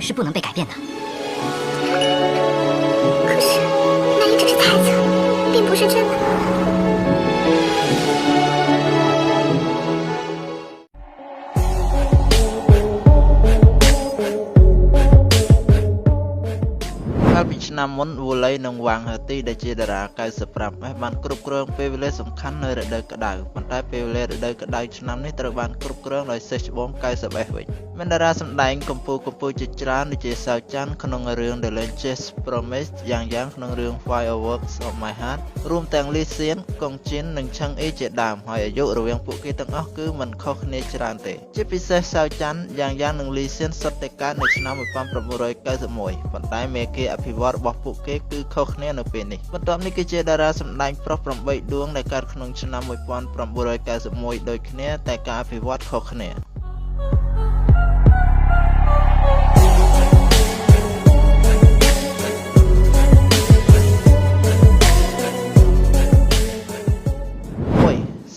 是不能被改变的。可是，那也只是猜测，并不是真的。កាលពីឆ្នាំមុនវូលីនិងវ៉ាងហាទីដែលជាតារា95បានគ្រប់គ្រងពេលវេលាសំខាន់នៅរដូវក្តៅប៉ុន្តែពេលវេលារដូវក្តៅឆ្នាំនេះត្រូវបានគ្រប់គ្រងដោយសេះច្បង90វិញមានតារាសម្ដែងកម្ពុជាជាច្រើនដូចជាសៅច័ន្ទក្នុងរឿង The Lanches Promise យ៉ាងក្នុងរឿង Fireworks of My Heart រួមទាំងលីសៀនកុងជីននិងឆឹងអ៊ីជាដើមហើយអាយុរវាងពួកគេទាំងអស់គឺមិនខុសគ្នាច្រើនទេជាពិសេសសៅច័ន្ទយ៉ាងនិងលីសៀនសុទ្ធតែកើតនៅឆ្នាំ1991ប៉ុន្តែមេគាអភិវឌ្ឍរបស់ពួកគេគឺខុសគ្នានៅពេលនេះបន្ទាប់នេះគឺជាតារាសម្ដែងប្រុស8ដួងដែលកើតក្នុងឆ្នាំ1991ដូចគ្នាតែការអភិវឌ្ឍខុសគ្នា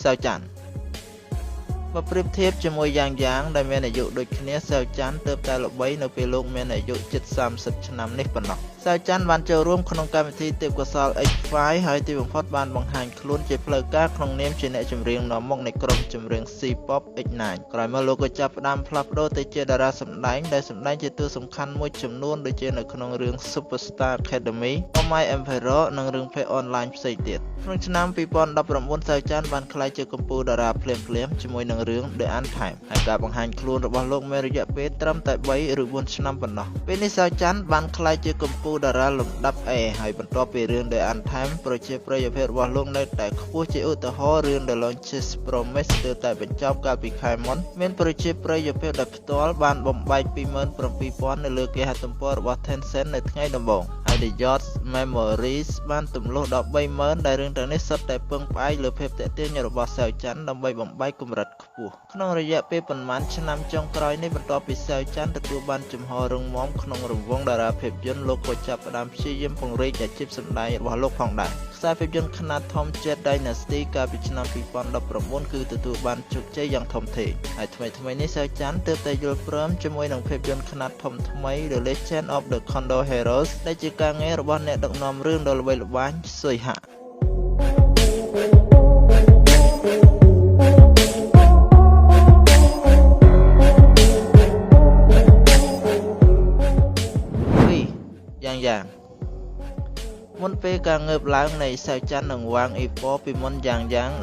សៅច័ន្ទបើប្រៀបធៀបជាមួយយ៉ាងដែលមានអាយុដូចគ្នាសៅច័ន្ទទើបតែល្បីនៅពេលលោកមានអាយុជិត30ឆ្នាំនេះប៉ុណ្ណោះសៅច័ន្ទបានចូលរួមក្នុងកម្មវិធីទេពកោសល្យ X5 ហើយទីបំផុតបានបង្ហាញខ្លួនជាផ្លូវការក្នុងនាមជាអ្នកចម្រៀងនាំមុខនៃក្រុមចម្រៀង C-pop X9 ក្រោយមកលោកក៏ចាប់ផ្ដើមផ្លាស់ប្ដូរទៅជាតារាសម្ដែងដែលសម្ដែងជាតួសំខាន់មួយចំនួនដូចជានៅក្នុងរឿង Superstar Academy, Oh My Emperor និងរឿងភាគអនឡាញផ្សេងទៀតក្នុងឆ្នាំ2019សៅច័ន្ទបានក្លាយជាកំពូលតារាភ្លាមជាមួយនឹងរឿង The Anthem ហើយការបង្ហាញខ្លួនរបស់លោកមានរយៈពេលត្រឹមតែ3ឬ4ឆ្នាំប៉ុណ្ណោះពេលនេះសៅច័ន្ទបានក្លាយជាកំពូលតារាលំដាប់ A ហើយបន្ទាប់ពីរឿង The Anthem ប្រជាប្រិយភាពរបស់លោកនៅតែខ្ពស់ជាឧទាហរណ៍រឿង The Lanches Promise ទើបតែបញ្ចប់កាលពីខែមុនមានប្រជាប្រិយភាពដែលផ្ទាល់បានបំបែក 27,000 នៅលើគេហទំព័ររបស់ Tencent នៅថ្ងៃដំបូងហើយ The Yacht Memories បានទម្លុះដល់ 30,000 ដែលរឿងទាំងនេះសុទ្ធតែពឹងផ្អែកលើភាពទាក់ទាញរបស់សៅច័ន្ទដើម្បីបំបែកកម្រិតខ្ពស់ក្នុងរយៈពេលប៉ុន្មានឆ្នាំចុងក្រោយនេះបន្ទាប់ពីសៅច័ន្ទទទួលបានជំហររឹងមាំក្នុងរង្វង់តារាភាពយន្តលោកក៏ចាប់ផ្ដើមព្យាយាមពង្រីកអាជីពសម្ដែងរបស់លោកផងដែរខ្សែភាពយន្តខ្នាតធំ Jet Dynasty កាលពីឆ្នាំ2019គឺទទួលបានជោគជ័យយ៉ាងធំធេងហើយថ្មីនេះសៅច័ន្ទទើបតែយល់ព្រមជាមួយនឹងភាពយន្តខ្នាតធំថ្មី The Legend of the Condor Heroes ដែលជាការងាររបស់អ្នកដឹកនាំរឿងដ៏ល្បីល្បាញស៊ុយហាក់យ៉ាងមុនពេលការងើបឡើងនៃសៅច័ន្ទនិងវ៉ាងអ៊ីប៉ពីមុនយ៉ាង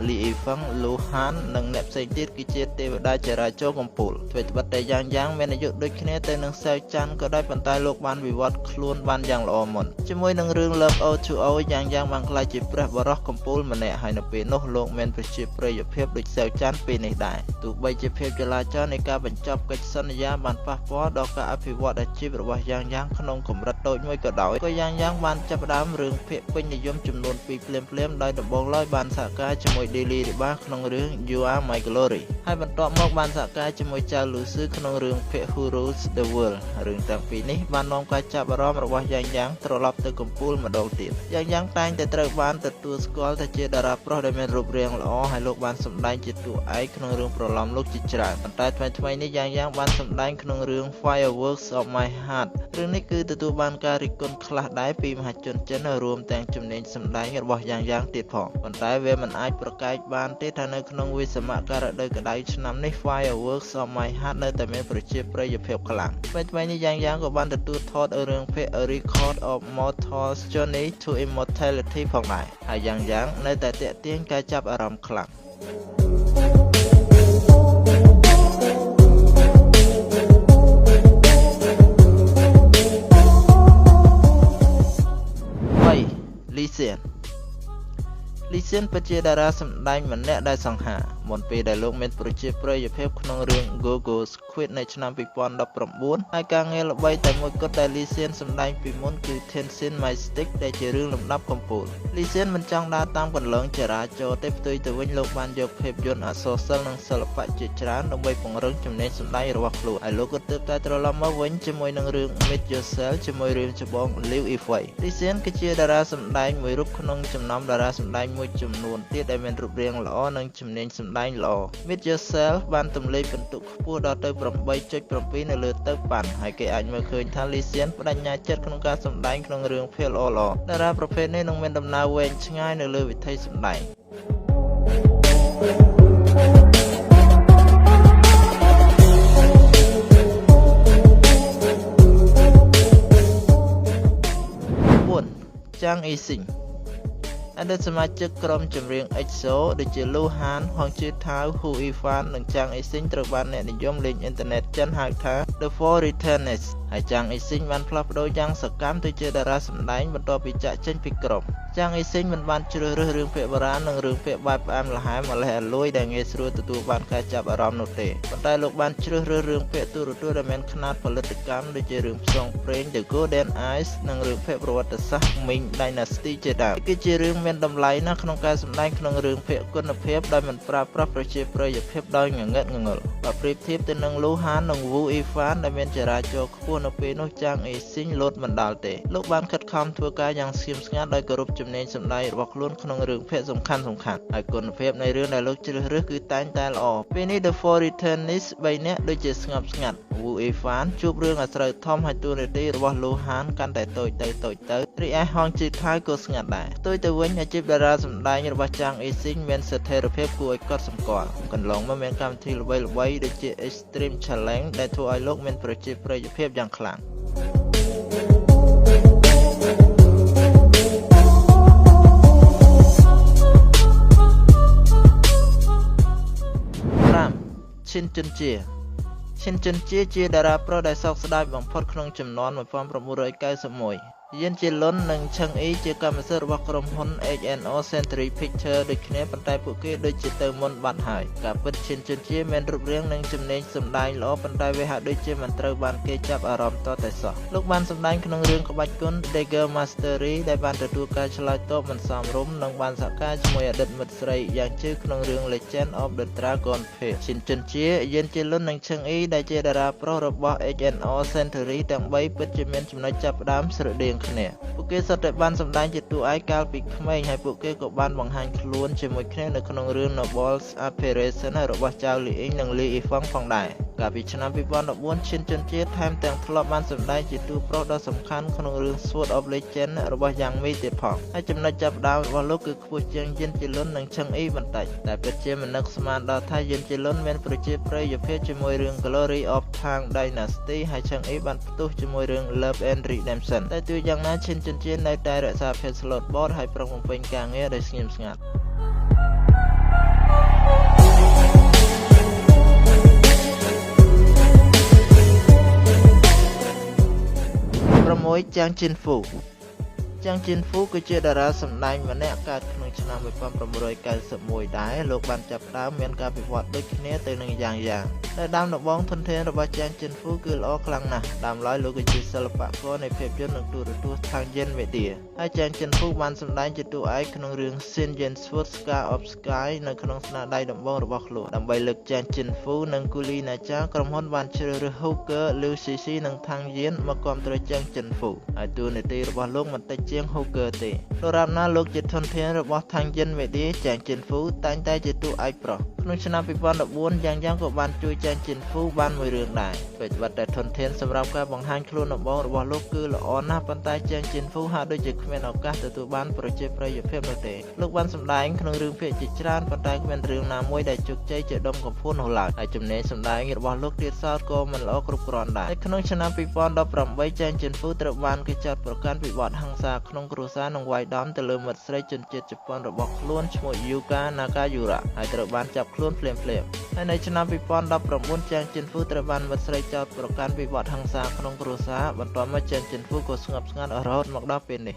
លីអ៊ីហ្វឹងលូហាននិងអ្នកផ្សេងទៀតគឺជាទេវតាចរាចរណ៍កំពូលធ្វើត្បិតតែយ៉ាងមានអាយុដូចគ្នាទៅនឹងសៅច័ន្ទក៏ដោយប៉ុន្តែលោកបានវិវត្តខ្លួនបានយ៉ាងល្អមុនជាមួយនឹងរឿង Love O2O យ៉ាងបានក្លាយជាព្រះបរិះកំពូលម្នាក់ហើយនៅពេលនោះលោកមានប្រជាប្រិយភាពដូចសៅច័ន្ទពេលនេះដែរទោះបីជាភាពចលាចលនៃការបញ្ចប់កិច្ចសន្យាបានប៉ះពាល់ដល់ការអភិវឌ្ឍអាជីពរបស់យ៉ាងក្នុងកម្រិតតូចមួយក៏ដោយក៏យ៉ាងបានចាប់ផ្ដើមរឿងភាគពេញនិយមចំនួន2ភ្លាមដោយដំបូងឡើយបានសហការជាមួយ Daily Riba ក្នុងរឿង You Are My Glory ហើយបន្ទាប់មកបានសហការជាមួយចៅលូស៊ឺក្នុងរឿងភាគ Who Rules the World រឿងទាំងពីរនេះបាននាំការចាប់អារម្មណ៍របស់យ៉ាងត្រឡប់ទៅកំពូលម្ដងទៀតយ៉ាងតែងតែត្រូវបានទទួលស្គាល់ថាជាតារាប្រុសដែលមានរូបរាងល្អហើយលោកបានសម្ដែងជាតួឯកក្នុងរឿងប្រឡំលោកជាច្រើនប៉ុន្តែថ្មីនេះយ៉ាងបានសម្ដែងក្នុងរឿង Fireworks of My Heart រឿងនេះគឺទទួលបានការរិះគន់ខ្លះដែរពីមហាជនចិនរួមទាំងជំនាញសម្ដែងរបស់យ៉ាងទៀតផងប៉ុន្តែវាមិនអាចប្រកែកបានទេថានៅក្នុងវិសមការរដូវក្តៅឆ្នាំនេះ Fireworks of My Heart នៅតែមានប្រជាប្រិយភាពខ្លាំងថ្មីនេះយ៉ាងក៏បានទទួលថតរឿងភាគ A Record of Mortal's Journey to Immortality ផងដែរហើយយ៉ាងនៅតែទាក់ទាញការចាប់អារម្មណ៍ខ្លាំងលីសៀនពិតជាតារាសម្ដែងម្នាក់ដែលសង្ហាមុនពេលដែលលោកមានប្រជាប្រិយភាពក្នុងរឿង Go Squid នៅឆ្នាំ2019ហើយការងារល្បីតែមួយគត់ដែលលីសៀនសម្ដែងពីមុនគឺ Tenshin Mystic ដែលជារឿងលំដាប់កំពូលលីសៀនមិនចង់ដើរតាមកន្លងចរាចរណ៍ទេផ្ទុយទៅវិញលោកបានយកភាពយន្តអក្សរសិល្ប៍និងសិល្បៈជាច្រើនដើម្បីពង្រឹងជំនាញសម្ដែងរបស់ខ្លួនហើយលោកក៏ទើបតែត្រឡប់មកវិញជាមួយនឹងរឿង Meet Yourself ជាមួយរឿងច្បង Live If Way លីសៀនគឺជាតារាសម្ដែងមួយរូបក្នុងចំណោមតារាសម្ដែងមួយចំនួនទៀតដែលមានរូបរាងល្អនិងជំនាញសម្ ដែងល្អ Meet Yourself បានទម្លាយពិន្ទុខ្ពស់ដល់ទៅ 8.7 នៅលើទៅប៉ាន់ហើយគេអាចមើលឃើញថា Lee Sean បដិញ្ញាចិត្តក្នុងការសម្ដែងក្នុងរឿងភាពល្អៗតារាប្រភេទនេះនឹងមានដំណើរវែងឆ្ងាយនៅលើវិថីសម្ដែង Chang E-Sing អតីតសមាជិកក្រុមចម្រៀង EXO ដូចជា Lu Han, Hong Ji-tao, Hu Yifan និង Chang E-Sing ត្រូវបានអ្នកនិយមលេងអ៊ីនធឺណិតចិនហៅថា The Four Returners ហើយ Chang E-Sing បានផ្លាស់ប្ដូរយ៉ាងសកម្មទៅជាតារាសម្ដែងបន្ទាប់ពីចាក់ចេញពីក្រុម Chang E-Sing មិនបានជ្រើសរើសរឿងភាគបុរាណនិងរឿងភាគបែបផ្អែមល្ហែមម្លេះអលួយដែលងាយស្រួលទទួលបានការចាប់អារម្មណ៍នោះទេប៉ុន្តែលោកបានជ្រើសរើសរឿងភាគទូរទស្សន៍ដែលមានខ្នាតផលិតកម្មដូចជារឿងផ្សងព្រេង The Golden Eyes និងរឿងភាគប្រវត្តិសាស្ត្រ Ming Dynasty ជាដើមគឺជារឿងមានតម្លៃណាស់ក្នុងការសម្ដែងក្នុងរឿងភាគគុណភាពដោយមិនប្រើប្រាស់ប្រជាប្រិយភាពដោយងងឹតងងល់បើប្រៀបធៀបទៅនឹង Lu Han និង Wu Yifan ដែលមានចរាចរណ៍ខ្ពស់នៅពេលនោះ Chang E-Sing លោតមិនដល់ទេលោកបានខិតខំធ្វើការយ៉ាងស្ងៀមស្ងាត់ដោយគោរពជំនាញសម្ដែងរបស់ខ្លួនក្នុងរឿងភាគសំខាន់ៗហើយគុណភាពនៃរឿងដែលលោកជ្រើសរើសគឺតែងតែល្អពេលនេះ The Four Returners 3នាក់ដូចជាស្ងប់ស្ងាត់ Wu Yifan ជួបរឿងអាស្រូវធំហើយតួនាទីរបស់ Lu Han កាន់តែតូចទៅរីឯ Hong Ji-tao ក៏ស្ងាត់ដែរផ្ទុយទៅវិញអាជីពតារាសម្ដែងរបស់ Chang E-Sing មានស្ថិរភាពគួរឲ្យកត់សម្គាល់កន្លងមកមានកម្មវិធីល្បីៗដូចជា Extreme Challenge ដែលធ្វើឲ្យលោកមានប្រជាប្រិយភាពយ៉ាងខ្លាំង Shin Chun-jie ជាតារាប្រុសដែលសោកស្ដាយបំផុតក្នុងចំនួន 1991 យានជាលុននិងឆឹងអ៊ីជាកម្មសិទ្ធិរបស់ក្រុមហ៊ុន H&O Century Pictures ដូចគ្នាប៉ុន្តែពួកគេដូចជាទៅមុនបាត់ហើយការពិត Shin Chun-jie មានរូបរាងនិងជំនាញសម្ដែងល្អប៉ុន្តែវាហាក់ដូចជាមិនត្រូវបានគេចាប់អារម្មណ៍តតែសោះលោកបានសម្ដែងក្នុងរឿងក្បាច់គុណ Dagger Mastery ដែលបានទទួលការឆ្លើយតបមិនសមរម្យនិងបានសហការជាមួយអតីតមិត្តស្រីយ៉ាងជឿក្នុងរឿង Legend of the Dragon Page Shin Chun-jie យានជាលុននិងឆឹងអ៊ីដែលជាតារាប្រុសរបស់ H&O Century ទាំង3ពិតជាមានចំណុចចាប់ផ្ដើមស្រដៀងគ្នាពួកគេសុទ្ធតែបានសម្ដែងជាតួឯកកាលពីក្មេងហើយពួកគេក៏បានបង្ហាញខ្លួនជាមួយគ្នានៅក្នុងរឿង Noble's Apparition របស់ចៅលីអ៊ីងនិងលីអ៊ីហ្វង់ផងដែរកាលពីឆ្នាំ 2014 Shin Chun-jie ថែមទាំងធ្លាប់បានសម្ដែងជាតួប្រុសដ៏សំខាន់ក្នុងរឿង Sword of Legend របស់ Yang Mi ទៀតផងហើយចំណុចចាប់ផ្ដើមរបស់លោកគឺខ្ពស់ជាងយានជាលុននិងឆឹងអ៊ីបន្តិចតែពិតជាមិននឹកស្មានដល់ថាយានជាលុនមានប្រជាប្រិយភាពជាមួយរឿង Glory of Tang Dynasty ហើយឆឹងអ៊ីបានផ្ទុះជាមួយរឿង Love and Redemption តែទោះយ៉ាងណា Shin Chun-jie នៅតែរក្សាភាពស្លូតបូតហើយប្រឹងបំពេញការងារដោយស្ងៀមស្ងាត់ 6. Chang Jin-fu Chang Jin-fu គឺជាតារាសម្ដែងម្នាក់កើតក្នុងឆ្នាំ 1991 ដែរលោកបានចាប់ផ្ដើមមានការវិវត្តដូចគ្នាទៅនឹងយ៉ាងដែលដើមដំបូងធនធានរបស់ Chang Jin-fu គឺល្អខ្លាំងណាស់ដើមឡើយលោកគឺជាសិល្បករនៃភាពយន្តនិងទូរទស្សន៍ Thang Yen Media ហើយ Chang Jin-fu បានសម្ដែងជាតួឯកក្នុងរឿង Shin Yen-sword Scar of Sky នៅក្នុងស្នាដៃដំបូងរបស់ខ្លួនដើម្បីលើក Chang Jin-fu និង Guli Nacha ក្រុមហ៊ុនបានជ្រើសរើស Hooker, Liu Shishi និង Thang Yen មកគាំទ្រ Chang Jin-fu ហើយតួនាទីរបស់លោកមិនតិចជាង Hooker ទេដរាបណាលោកជាធនធានរបស់ Thang Yen Media Chang Jin-fu តែងតែជាតួឯកប្រុសក្នុងឆ្នាំ 2014 យ៉ាងក៏បានជួយ Chang Jin-fu បានមួយរឿងដែរពេលបាត់តែធនធានសម្រាប់ការបង្ហាញខ្លួនដំបូងរបស់លោកគឺល្អណាស់ប៉ុន្តែ Chang Jin-fu ហាក់ដូចជាគ្មានឱកាសទទួលបានប្រជាប្រិយភាពនោះទេលោកបានសម្ដែងក្នុងរឿងភាគជាច្រើនប៉ុន្តែគ្មានរឿងណាមួយដែលជោគជ័យជាដុំកំភួននោះឡើយហើយចំណេញសម្ដែងរបស់លោកទៀតសោតក៏មិនល្អគ្រប់គ្រាន់ដែរក្នុងឆ្នាំ 2018 Chang Jin-fu ត្រូវបានគេចាត់ប្រកាន់ពីបទហិង្សាក្នុងគ្រួសារនិងវាយដំទៅលើមិត្តស្រីជនជាតិជប៉ុនរបស់ខ្លួនឈ្មោះ Yuka Nakayura ហើយត្រូវបានចាប់ខ្លួនភ្លាមៗហើយនៅឆ្នាំ 2019 Chang Jin-fu ត្រូវបានមិត្តស្រីចោទប្រកាន់ពីបទហិង្សាក្នុងគ្រួសារបន្ទាប់មក Chang Jin-fu ក៏ស្ងប់ស្ងាត់រហូតមកដល់ពេលនេះ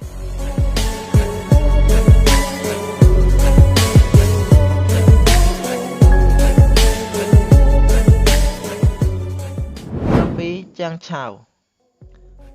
Chang Chao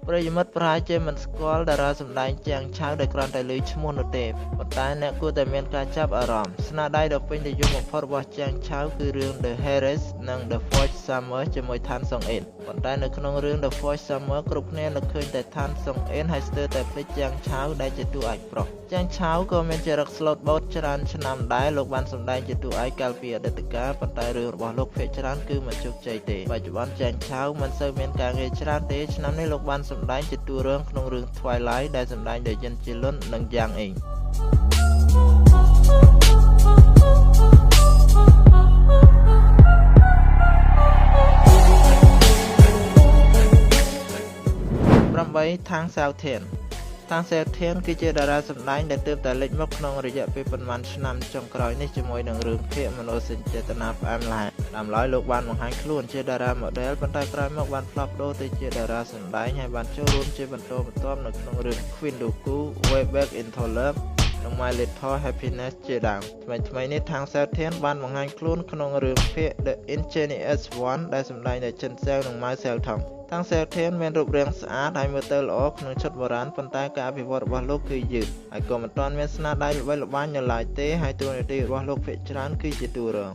ប្រិយមិត្តប្រហែលជាមិនស្គាល់តារាសម្ដែងជាងឆៅដែលគ្រាន់តែឮឈ្មោះនោះទេប៉ុន្តែអ្នកគួរតែមានការចាប់អារម្មណ៍ស្នាដៃដ៏ពេញនិយមបំផុតរបស់ជាងឆៅគឺរឿង The Heiress និង The Forged Summer ជាមួយថានសុងអេនប៉ុន្តែនៅក្នុងរឿង The Forged Summer គ្រប់គ្នានឹកឃើញតែថានសុងអេនហើយស្ទើរតែភ្លេចជាងឆៅដែលជាតួឯកប្រុសជាងឆៅក៏មានចរិត slot boat ច្រើនឆ្នាំដែរលោកបានសម្ដែងជាតួឯកកាលពីអតីតកាលប៉ុន្តែរឿងរបស់លោកភាគច្រើនគឺមិនជោគជ័យទេបច្ចុប្បន្នជាងឆៅមិនសូវមានការងារច្រើនទេឆ្នាំនេះលោកបានសម្ដែងជាតួរឿងក្នុងរឿង Twilight ដែលសម្ដែងដោយយិនជាលុននិងយ៉ាងអេង8ថាងសាវធានតាំងសាវធានគឺជាតារាសម្ដែងដែលទើបតែលេចមកក្នុងរយៈពេលប៉ុន្មានឆ្នាំចុងក្រោយនេះជាមួយនឹងរឿងភាគមនោសញ្ចេតនាផ្អែមល្ហែមតាមឡើយលោកបានបង្ហាញខ្លួនជាតារា model ប៉ុន្តែក្រោយមកបានផ្លាស់ប្ដូរទៅជាតារាសម្ដែងហើយបានចូលរួមជាបន្តបន្ទាប់នៅក្នុងរឿង Queen Doku Way Back Into Love និង My Little Happiness ជាដើមថ្មីនេះថាងសាវធានបានបង្ហាញខ្លួនក្នុងរឿងភាគ The Ingenious One ដែលសម្ដែងដោយចិនសែវនិងម៉ៅសែវថងតាំងសាវធានមានរូបរាងស្អាតហើយមើលទៅល្អក្នុងឈុតបុរាណប៉ុន្តែការអភិវឌ្ឍរបស់លោកគឺយឺតហើយក៏មិនទាន់មានស្នាដៃល្បីល្បាញនៅឡើយទេហើយតួនាទីរបស់លោកភាគច្រើនគឺជាតួរង